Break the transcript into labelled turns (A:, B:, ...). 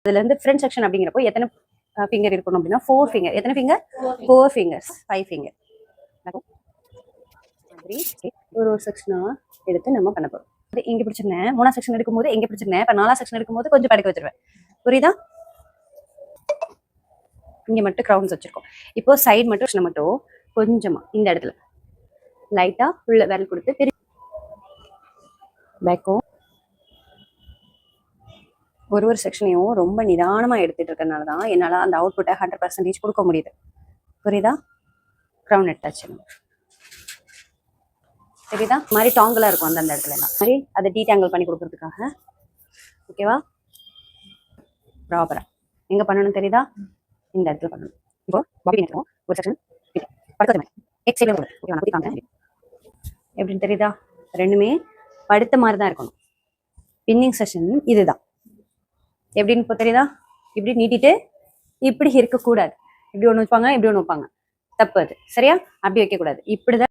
A: அதுல இருந்து front section அப்படிங்கிறப்போ எத்தனை ஃபிங்கர் இருக்கணும் அப்படின்னா 4 ஃபிங்கர். எத்தனை ஃபிங்கர்? 4 fingers, 5 finger. ஒரு செக்ஷனா எடுத்து நம்ம பண்ண போறோம். இங்க பிடிச்சிருந்தேன், 3ஆம் செக்ஷன் எடுக்கும்போது எங்க பிடிச்சிருந்தேன், இப்ப 4ஆம் செக்ஷன் எடுக்கும்போது கொஞ்சம் படுக்க வச்சிருவேன். புரியுதா? இங்க மட்டும் கிரவுன்ஸ் வச்சிருக்கோம். இப்போ சைடு மட்டும் கொஞ்சமா இந்த இடத்துல லைட்டா உள்ள விரல் கொடுத்து பேக்கும் ஒரு செக்ஷனையும் ரொம்ப நிதானமா எடுத்துட்டு இருக்கறனாலதான் என்னால அந்த அவுட்புட்டை 100% கொடுக்க முடியுது. புரியுதா? கிரவுன் எடுத்தாச்சு. தெரியுதா? மாதிரி டாங்கலா இருக்கும் அந்த இடத்துல எல்லாம் மாதிரி அதை டீடாங்கிள் பண்ணி கொடுக்கறதுக்காக. ஓகேவா? ப்ராப்பரா எங்க பண்ணணும் தெரியுதா? இந்த இடத்துல பண்ணணும். இப்போ பாபி நினைக்கிறோம் ஒரு செக்ஷன் எப்படின்னு தெரியுதா? ரெண்டுமே படுத்த மாதிரி தான் இருக்கணும். பின்னிங் செக்ஷன் இதுதான். எப்படின்னு இப்போ தெரியுதா? இப்படி நீட்டிட்டு இப்படி இருக்கக்கூடாது. இப்படி ஒன்று வைப்பாங்க, இப்படி ஒன்று வைப்பாங்க. தப்பு அது. சரியா? அப்படி வைக்கக்கூடாது. இப்படிதான்